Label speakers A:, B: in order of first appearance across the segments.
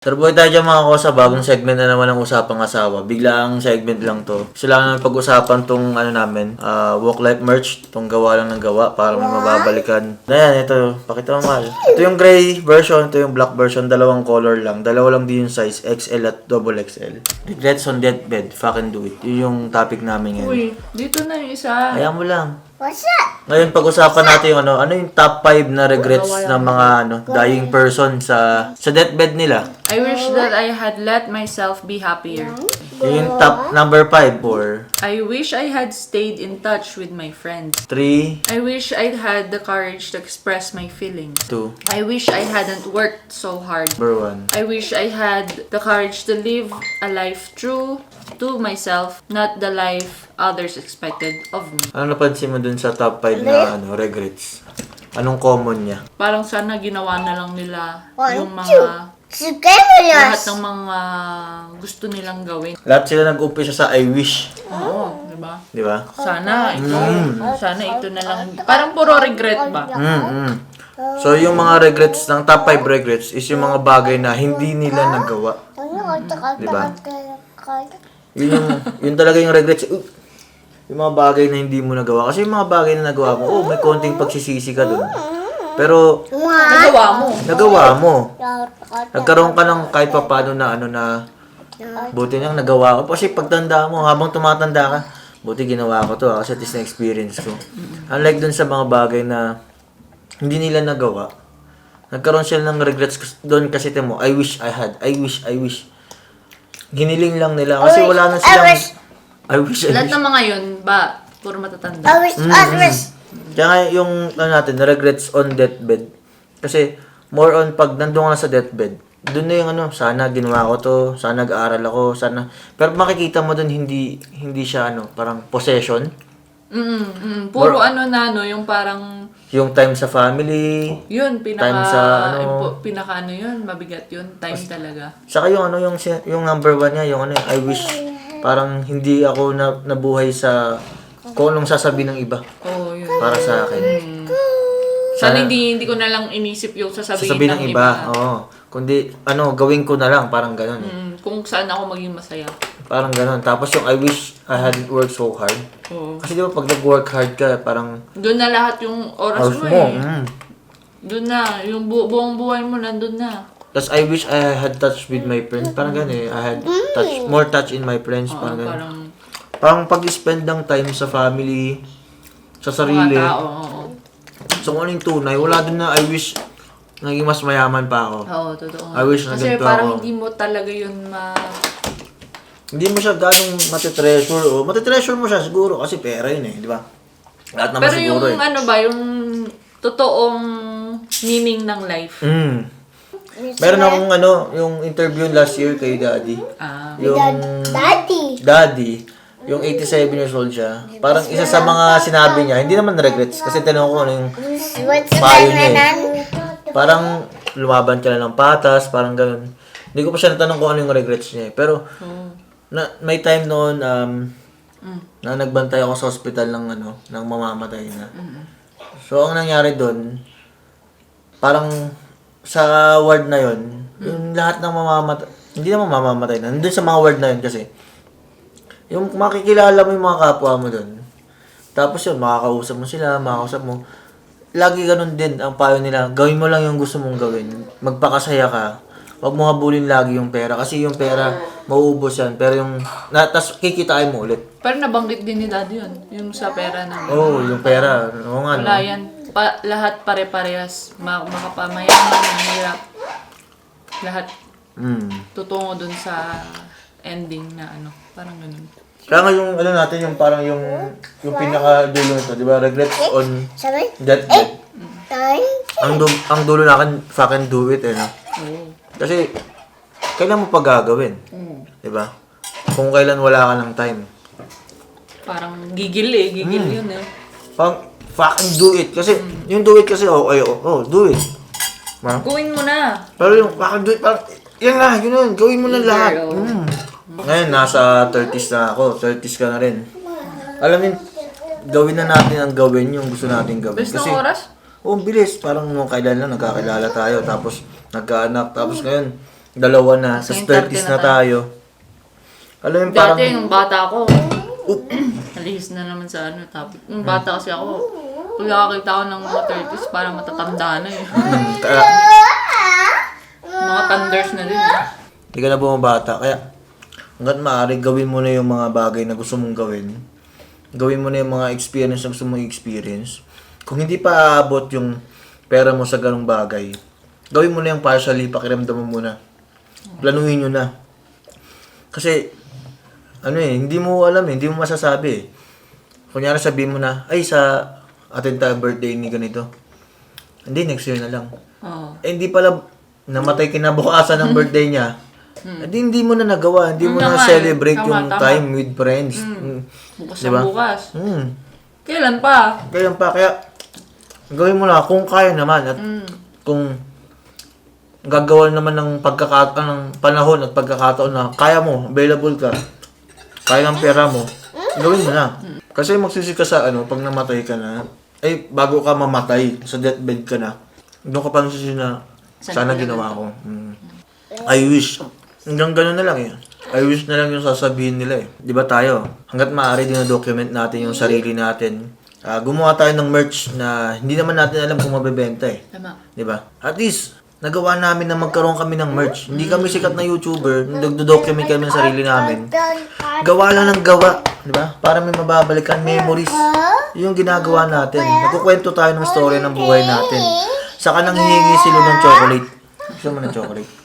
A: Sarboy tayo dyan mga kosa, bagong segment na naman ng Usapang Asawa. Biglaang segment lang to. Sila naman pag-usapan tong namin, work-life merch, tong gawa lang ng gawa para may mababalikan. Ayan, ito, pakita mo mahal. Ito yung gray version, ito yung black version, dalawang color lang. Dalawa lang din yung size, XL at double XL. Regrets on deathbed, fucking do it. Yun yung topic namin ngayon.
B: Uy, dito na yung isa.
A: Ayan mo lang.
C: What's that?
A: Ngayon pag-usapan natin yung ano yung top 5 na regrets ng mga dying person sa deathbed nila.
B: I wish that I had let myself be happier.
A: Yung top number 5 or
B: I wish I had stayed in touch with my friends.
A: 3,
B: I wish I'd had the courage to express my feelings.
A: 2,
B: I wish I hadn't worked so hard.
A: number 1.
B: I wish I had the courage to live a life true to myself, not the life others expected of me.
A: Ano napansin mo dun sa top 5 na regrets? Anong common niya?
B: Parang sana ginawa na lang nila yung
C: One,
B: mga lahat
C: Scandalous!
B: ng mga gusto nilang gawin.
A: Lahat sila nag-umpisa sa I wish,
B: Oo, di ba?
A: di ba?
B: Sana ito na lang. Parang puro regret ba?
A: So yung mga regrets ng top 5 regrets is yung mga bagay na hindi nila nagawa. Diba? Yun talaga yung regrets. Yung mga bagay na hindi mo nagawa. Kasi yung mga bagay na nagawa mo, may konting pagsisisi ka dun. Pero,
B: Nagawa mo.
A: nagkaroon ka ng kahit pa paano na buti nang nagawa ko. Kasi pagtanda mo, habang tumatanda ka, buti ginawa ko to kasi at least na-experience ko. Unlike dun sa mga bagay na hindi nila nagawa, nagkaroon sila ng regrets doon kasi mo, I wish I had, I wish. Giniling lang nila kasi wala na silang, I wish.
B: Lahat ng mga yun ba, puro matatanda.
A: Kaya nga yung natin, regrets on deathbed. Kasi more on pag nandun ka na sa deathbed, doon na yung sana ginawa ko to, sana nag-aaral ako, sana. Pero makikita mo doon hindi siya parang possession.
B: Puro yung parang
A: Yung time sa family,
B: yun,
A: time sa
B: pinaka yun, mabigat yun, time talaga.
A: saka yung yung number 1 niya, yung I wish parang hindi ako nabuhay sa kung anong sasabihin ng iba
B: Oo, yun.
A: para sa akin.
B: Sana hindi ko na lang inisip yung sasabihin ng iba.
A: Oo. Kundi gawin ko na lang parang gano'n.
B: Kung saan ako maging masaya.
A: Parang gano'n. Tapos yung I wish I hadn't worked so hard.
B: Oo.
A: Kasi di ba pag nag-work hard ka, parang
B: Doon na lahat yung oras
A: hours
B: mo
A: mo.
B: eh. Doon na, yung buong buhay mo nandun na.
A: Tapos I wish I had touch with my friends. Parang gano'n eh. I had more touch in my friends. Parang gano'n. Parang pag-spend ng time sa family, sa sarili.
B: Mga tao, oo.
A: So kung ano yung tunay, wala din na I wish naging mas mayaman pa ako.
B: Oo, totoo.
A: I wish na
B: kasi
A: ganito
B: parang
A: ako.
B: hindi mo talaga yun
A: Hindi mo siya ganong matitreasure o matitreasure mo siya siguro kasi pera yun eh, di ba? Lahat naman
B: Pero
A: siguro
B: yung yung totoong meaning ng life.
A: Meron akong yung interview last year kay Daddy. Yung Daddy, yung 87 years old siya. Parang isa sa mga sinabi niya, hindi naman regrets kasi tinanong ko ano yung payo niya eh. Parang lumaban ka na ng patas, parang gano'n. Hindi ko pa siya natanong kung ano yung regrets niya eh. Pero may time noon na nagbantay ako sa ospital ng ng mamamatay na. So ang nangyari doon, parang sa ward na yon, yung lahat ng mamamatay, hindi naman mamamatay na, nandun sa mga ward na yun kasi, yung makikilala mo yung mga kapwa mo doon. Tapos yun, makakausap mo. Lagi ganun din ang payo nila, gawin mo lang yung gusto mong gawin. Magpakasaya ka. Huwag mo habulin lagi yung pera. Kasi yung pera, mauubos yan. Pero tas kikitain mo ulit.
B: Pero nabanggit din ni Daddy yun. Yung sa pera na.
A: Yung pera. Oo nga,
B: Wala yan. Lahat pare-parehas. Makapamayaman, mahirap. Lahat tutungo dun sa ending na parang ganun.
A: Kaya nga yung natin, yung parang yung pinaka-dulo nito, di ba? Regrets on deathbed. Ang dulo na akin, fucking do it no? Kasi, kailan mo pa gagawin? Di ba? Kung kailan wala ka ng time.
B: Parang gigil yun eh.
A: Parang, fucking do it. Kasi, yung do it kasi, do it.
B: Gawin mo na.
A: Pero yung fucking do it, parang, yun, gawin mo na lahat. Ngayon, nasa 30s na ako. 30s ka na rin. Alam mo, gawin na natin ang gawin yung gusto natin gawin.
B: Best ng oras?
A: Bilis. Parang nung kailan lang, nagkakilala tayo. Tapos, nagkaanak. Tapos ngayon, dalawa na, sa
B: Ngayon,
A: 30s
B: 30
A: na
B: na
A: tayo. Alam mo, parang,
B: Dati, nung bata ako, alihis na naman sa topic. Nung bata kasi ako, kung nakakita ko ng mga 30s, parang matatanda na eh. Mga thunders na din eh.
A: hindi ka na bumabata. Kaya, hanggat maaari, gawin mo na yung mga bagay na gusto mong gawin. Gawin mo na yung mga experience na gusto mong experience. Kung hindi pa aabot yung pera mo sa ganung bagay, gawin mo na yung partially, pakiramdam mo muna. Planuhin nyo na. Kasi, hindi mo alam hindi mo masasabi eh. Kunyari sabihin mo na, ay sa atin tayo birthday ni ganito. Hindi, next year na lang.
B: Oo.
A: Hindi pala namatay kinabukasan ng birthday niya. Hindi mo na nagawa, hindi mo na
B: Naman.
A: celebrate
B: Tama,
A: yung
B: tama.
A: time with friends.
B: Bukas
A: Diba?
B: na bukas.
A: Hmm.
B: Kailan pa?
A: Kaya pa, kaya gawin mo na kung kaya naman at kung gagawa naman ng ng panahon at pagkakataon na kaya mo, available ka, kaya ng pera mo, gawin mo na. Kasi magsisi ka sa pag namatay ka na, bago ka mamatay, sa deathbed ka na, doon ka pa nagsisi na, sana ginawa ko. I wish. Hanggang gano'n na lang eh. I wish na lang yung sasabihin nila eh. Di ba tayo? Hanggat maaari dinodocument natin yung sarili natin. Gumawa tayo ng merch na hindi naman natin alam kung mabebenta eh.
B: Tama.
A: Di ba? At least, nagawa namin na magkaroon kami ng merch. Hindi kami sikat na YouTuber. Nagdo-document kami ng sarili namin. Gawa lang ng gawa. Di ba? Para may mababalikan memories. Yung ginagawa natin. Nagkukwento tayo ng story ng buhay natin. Saka nang hihingi sila ng chocolate. Gusto mo ng chocolate?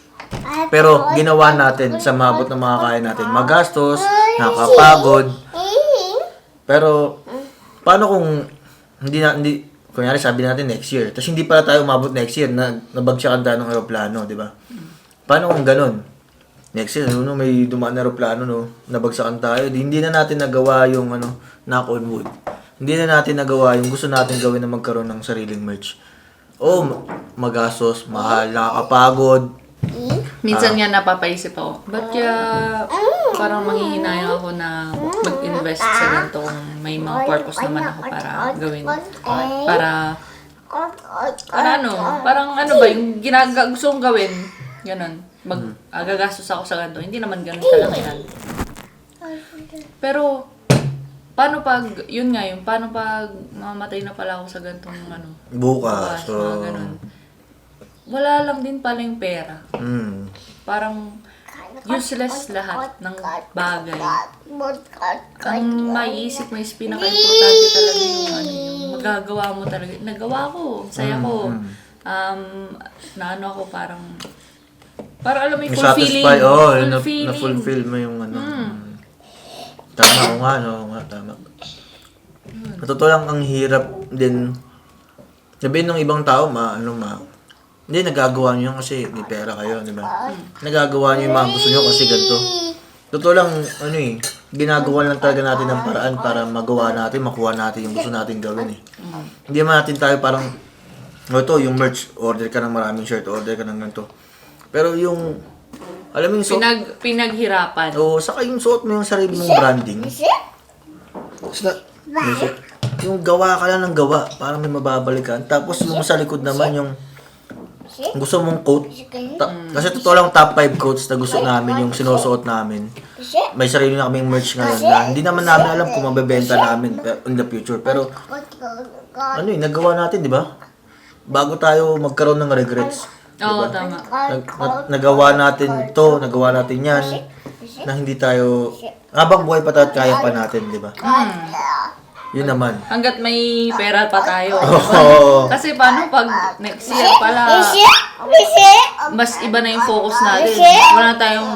A: Pero ginawa natin sa mabot ng mga kaya natin. Magastos, nakakapagod. Pero paano kung hindi kunyari sabi natin next year, tapos hindi pala tayo umabot next year na nabagsakan tayo ng aeroplano, di ba? Paano kung ganun? Next year, may dumaan na aeroplano, nabagsakan tayo, hindi na natin nagawa yung knock on wood. Hindi na natin nagawa yung gusto natin gawin na magkaroon ng sariling merch. Magastos, mahal, nakakapagod.
B: Minsan nga napapaisip ako, ba't kaya parang manghihinayang ako na mag-invest sa ganito kung may mga purpose naman ako para gawin. Parang ba, yung gusto kong gawin, ganun, gagastos ako sa ganito, hindi naman ganun kalakihan. Pero, paano pag mamatay na pala ako sa ganitong
A: Bukas.
B: mga ganun. Wala lang din pala yung pera. Parang useless lahat ng bagay. Ang maiisip mo is pinaka-importante talaga yung magagawa mo talaga. Nagawa ko, saya ko. Ako parang alam mo yung fulfilling.
A: Na-fulfill mo yung Tama tama. Totoo lang ang hirap din. Sabihin ng ibang tao, hindi, nagagawa nyo yan kasi may pera kayo, di ba? Nagagawa nyo yung mga gusto nyo kasi ganito. Totoo lang, ginagawa lang talaga natin ng paraan para magawa natin, makuha natin yung gusto natin gawin eh. Hindi naman natin tayo parang, yung merch, order ka ng maraming shirt, order ka ng ganito. Pero yung, alam mo yung suot,
B: pinaghirapan.
A: saka yung suot mo yung sarili mong branding. Yung gawa ka lang ng gawa, parang may mababalikan. Tapos yung sa likod naman yung, gusto mong coat? Kasi totoo lang top 5 coats na gusto namin, yung sinusuot namin. May sarili na kaming merch ngayon na hindi naman namin alam kung mabebenta namin in the future. Pero, nagawa natin, di ba? Bago tayo magkaroon ng regrets.
B: Oo, tama.
A: Nagawa natin to, nagawa natin yan, na hindi tayo, habang buhay pa tayo at kaya pa natin, di ba? Yun naman.
B: Hanggat may pera pa tayo.
A: Oo.
B: Kasi paano pag next year pala, mas iba na yung focus natin. Wala tayong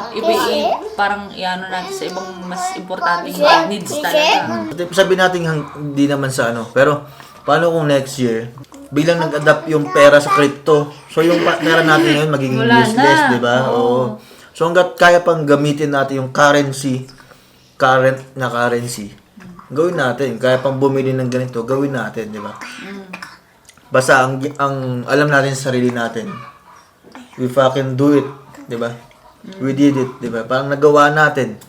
B: parang natin sa ibang mas importanteng needs talaga.
A: Sabi natin hindi naman sa pero paano kung next year, bilang nag-adapt yung pera sa crypto, so yung pera natin ngayon magiging
B: Wala
A: useless,
B: na.
A: di ba? Oo. So hanggat kaya pang gamitin natin yung current na currency, gawin natin. Kaya pang bumili ng ganito, gawin natin, di ba? Basta ang alam natin sa sarili natin, we fucking do it, di ba? We did it, di ba? Parang nagawa natin.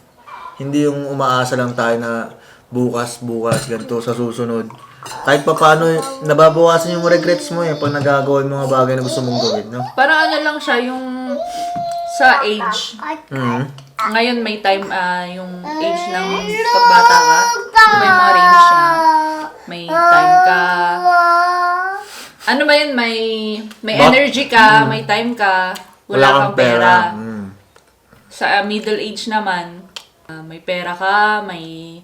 A: Hindi yung umaasa lang tayo na bukas, ganito sa susunod. Kahit pa paano, nababawasan yung regrets mo pag nagagawa yung mga bagay na gusto mong gawin, no?
B: Parang lang siya yung sa age.
A: Mm.
B: Ngayon may time, yung age ng pagbata ka, may mga range siya. May time ka. Ano ba yun? May energy ka, may time ka, wala kang pera. Sa middle age naman, may pera ka, may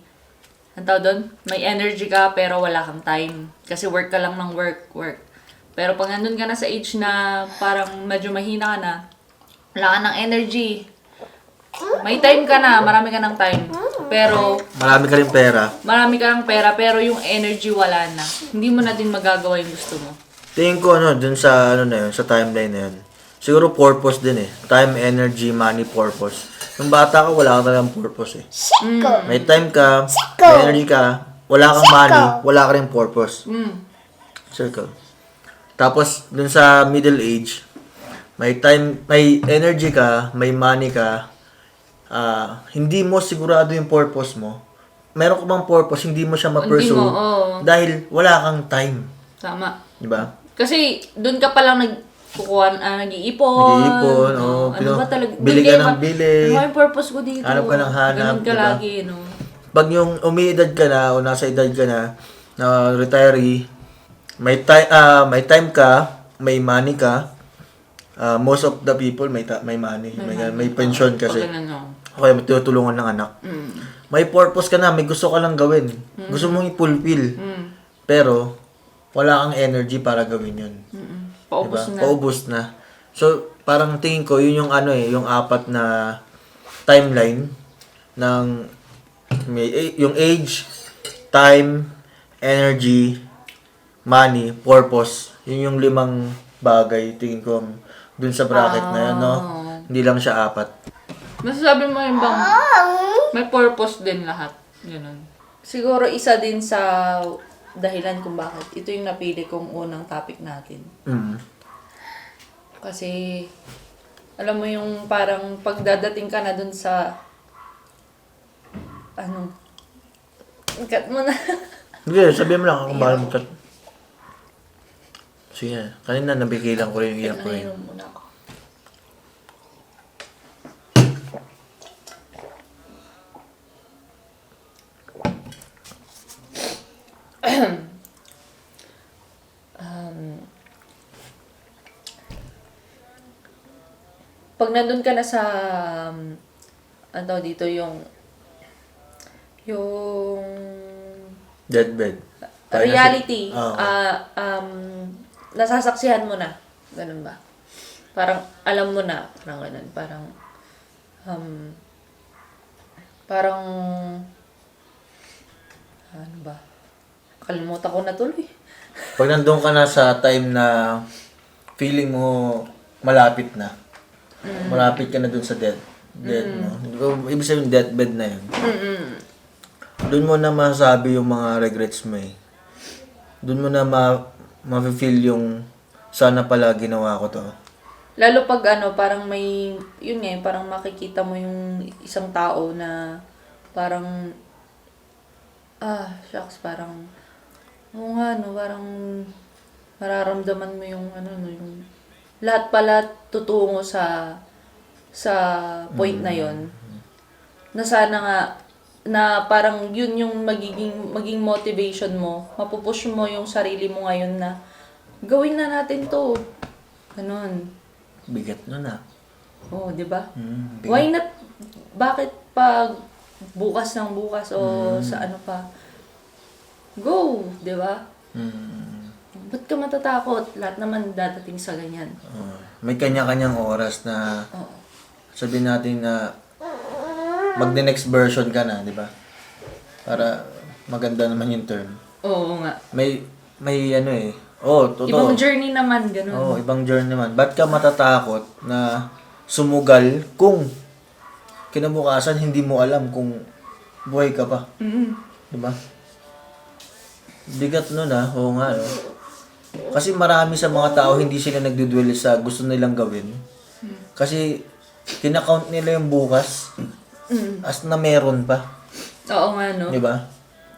B: ang tawag doon, may energy ka pero wala kang time. Kasi work ka lang ng work. Pero pag nandun ka na sa age na parang medyo mahina ka na, wala ka ng energy. May time ka na, marami ka ng time. Pero
A: Marami ka rin pera.
B: marami ka ng pera pero yung energy wala na. Hindi mo na din magagawa yung gusto mo.
A: Tingin ko dun sa na yun, sa timeline na yun. Siguro purpose din eh. Time, energy, money, purpose. Nung bata ka, wala ka talagang purpose eh. May time ka, may energy ka, wala kang money, wala ka rin purpose. Circle. Tapos, dun sa middle age, may time, may energy ka, may money ka, hindi mo sigurado yung purpose mo. Meron ka bang purpose, hindi mo siya ma-pursue
B: Hindi mo, oo.
A: dahil wala kang time.
B: Tama.
A: Diba?
B: Kasi doon ka palang nag-iipon.
A: Nag-iipon, oo.
B: Ano ba talaga?
A: Bili ka ng bili.
B: Ano yung purpose ko dito?
A: Hanap ka ng hanap,
B: Ganun ka
A: diba?
B: lagi, no?
A: Pag yung umiidad ka na o nasa edad ka na retiree, may time ka, may money ka. Most of the people may money, may pension kasi.
B: Pag ganun, no?
A: Okay, may tutulungan ng anak. May purpose ka na, may gusto ka lang gawin. Gusto mong i-fulfill. Pero wala kang energy para gawin 'yun.
B: Paubos
A: Diba?
B: na.
A: Paubos na. So, parang tingin ko, yun yung yung apat na timeline ng yung age, time, energy, money, purpose. Yun yung 5 bagay, tingin ko, dun sa bracket na yun, no? Hindi lang siya 4.
B: Masasabi mo yung bang may purpose din lahat. Ganun. Siguro isa din sa dahilan kung bakit ito yung napili kong unang topic natin. Kasi, alam mo yung parang pagdadating ka na dun sa, cut mo na.
A: Sige, sabihin mo lang kung bakit mo. Sige, kanina nabigilan ko rin yung iyak ko rin.
B: Nainom muna ako. Pag nandun ka na sa ano dito yung
A: Deathbed.
B: reality,
A: Oo.
B: nasasaksihan mo na. Ganun ba? Parang alam mo na, parang ganun, parang ano ba? Kalimutan ko na tuloy.
A: Pag nandun ka na sa time na feeling mo malapit na. Malapit ka na dun sa death mo. Ibig sabihin deathbed na yun. Doon mo na masasabi yung mga regrets mo eh. Doon mo na ma-feel yung sana pala ginawa ko to.
B: Lalo pag parang may, yun nga, parang makikita mo yung isang tao na parang, shucks, parang, oo nga, parang mararamdaman mo yung, yung, lahat pala tutungo sa point na yon na sana nga, na parang yun yung maging motivation mo, mapupush mo yung sarili mo ngayon na, gawin na natin to. Ganon.
A: Bigat nun ah.
B: Oo, di ba?
A: Bigat.
B: Why not? Bakit pag bukas ng bukas o sa ano pa? Go, di ba? Ba't ka matatakot? Lahat naman dadating sa ganyan.
A: May kanya-kanyang oras na sabihin natin na mag-next version ka na, di ba? Para maganda naman yung term.
B: Oo nga.
A: May totoo.
B: Ibang journey naman, ganun.
A: Ibang journey naman. Ba't ka matatakot na sumugal kung kinabukasan hindi mo alam kung buhay ka pa? Di ba? Bigat nun ah. Oo nga. Kasi marami sa mga tao hindi sila nagdudwell sa gusto nilang gawin. Kasi kinakount nila yung bukas as na meron pa.
B: Oo nga, no?
A: Di ba?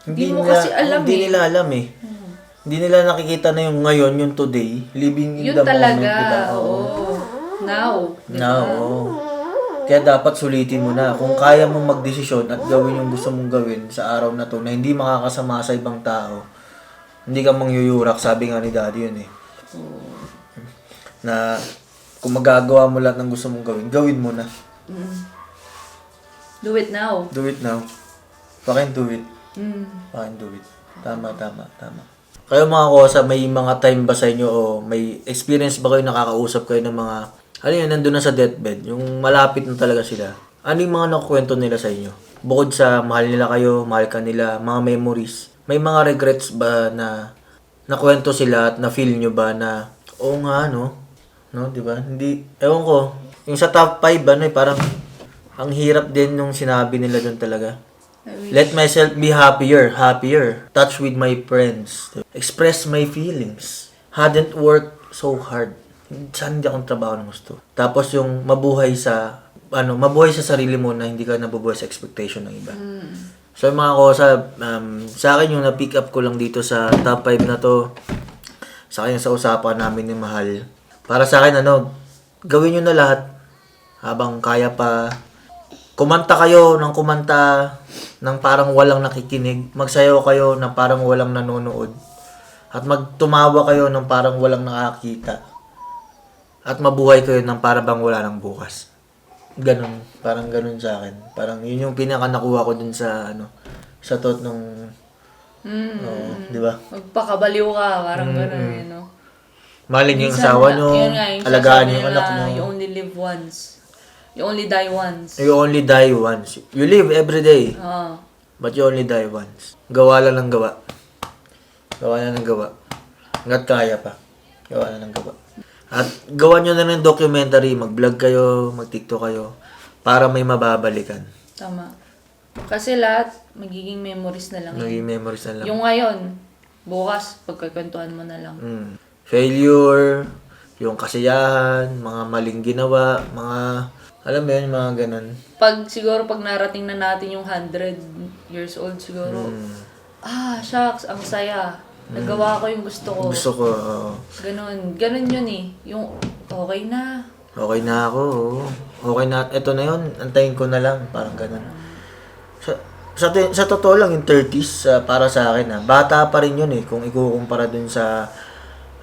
B: Hindi mo kasi alam
A: Hindi nila alam eh. Hindi nila nakikita na yung ngayon, yung today, living in
B: Yun
A: the
B: talaga,
A: moment, diba?
B: oo. Now.
A: Now, oo. Kaya dapat sulitin mo na. Kung kaya mong magdesisyon at gawin yung gusto mong gawin sa araw na to na hindi makakasama sa ibang tao, hindi ka mangyuyurak, sabi nga ni Daddy yun eh. Na kung magagawa mo lahat ng gusto mong gawin mo na.
B: Do it now.
A: Do it now. Fucking do it.
B: Mm.
A: Fucking do it. Tama. Kayo mga kosa, may mga time ba sa inyo o may experience ba kayo nakakausap kayo ng mga, ano yun, nandun na sa deathbed, yung malapit na talaga sila. Ano yung mga nakukwento nila sa inyo? Bukod sa mahal nila kayo, mahal ka nila, mga memories, may mga regrets ba na nakwento sila at na-feel nyo ba na, oo nga, no, di ba? Hindi, ewan ko, yung sa top 5, ano parang, ang hirap din yung sinabi nila doon talaga. Let myself be happier. Touch with my friends. Express my feelings. Hadn't worked so hard. Saan hindi akong trabaho ng gusto. Tapos yung mabuhay sa sarili mo na hindi ka nabubuhay sa expectation ng iba. So yung mga kosa, sa akin yung na-pick up ko lang dito sa top 5 na to, sa akin sa usapan namin ni Mahal. Para sa akin, gawin nyo na lahat habang kaya pa. Kumanta kayo ng kumanta ng parang walang nakikinig. Magsayaw kayo ng parang walang nanonood. At magtumawa kayo ng parang walang nakakita. At mabuhay kayo ng parang bang wala ng bukas. Ganon. Parang ganon sa akin. Parang yun yung pinaka nakuha ko dun sa, sa thought nung, di ba?
B: Magpakabaliw ka, parang ganon, no?
A: Mahalin yung asawa nyo, alagaan yung anak mo.
B: You only live once. You only die once.
A: You only die once. You live every day. But you only die once. Gawa lang ng gawa. Hanggat kaya pa. Gawa lang ng gawa. At gawa nyo na ng documentary. Mag-vlog kayo, mag-tiktok kayo. Para may mababalikan.
B: Tama. Kasi lahat, magiging memories na lang. Yung ngayon, bukas, pagkakwentuhan mo na lang.
A: Failure, yung kasiyahan, mga maling ginawa, mga... Alam mo yun, mga ganun.
B: Siguro pag narating na natin yung 100 years old siguro, shucks, ang saya. Nagawa ko yung gusto ko.
A: Gusto ko,
B: Ganun yun eh. Yung okay na.
A: Okay na ako, okay na. Ito na yun, antayin ko na lang. Parang ganun. Sa totoo lang, yung 30s, para sa akin, bata pa rin yun eh. Kung ikukumpara dun sa,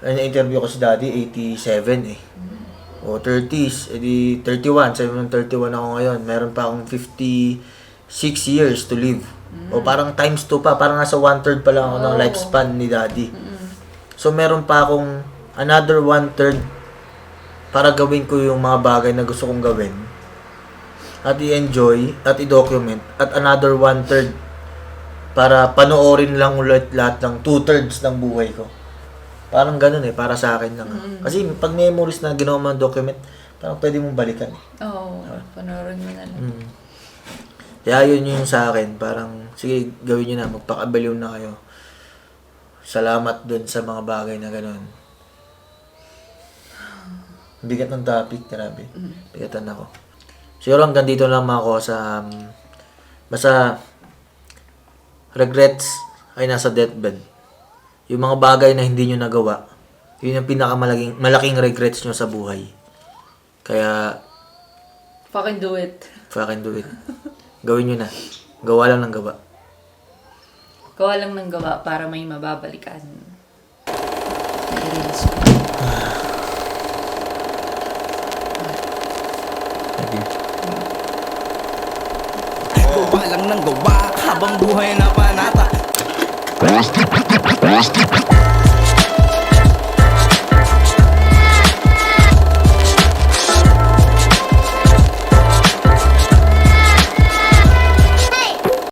A: interview ko si Daddy, 87 eh. O 30s, edi 31. Sabi mo 31 ako ngayon. Meron pa akong 56 years to live. O parang times 2 pa. Parang nasa 1/3 pa lang ako ng lifespan ni Daddy. So meron pa akong another 1/3 para gawin ko yung mga bagay na gusto kong gawin. At i-enjoy, at i-document. At another 1/3 para panoorin lang ulit lahat ng 2/3 ng buhay ko. Parang ganun eh, para sa akin lang. Kasi pag memories na ginawa mo ng document, parang pwede mong balikan eh.
B: Oo, panoorin mo na lang.
A: Kaya yun yung sa akin, parang, sige, gawin nyo na, magpakabaliw na kayo. Salamat dun sa mga bagay na ganun. Bigat ng topic, grabe. Bigatan ako. Siguro hanggang dito lang mga ko sa, basta, regrets ay nasa deathbed. Yung mga bagay na hindi nyo nagawa, yun yung malaking regrets nyo sa buhay. Kaya,
B: fucking do it.
A: Gawin nyo na. Gawa lang ng gawa.
B: Gawa lang ng gawa para may mababalikan.
A: Thank you.
C: Gawa lang ng gawa habang buhay na panata.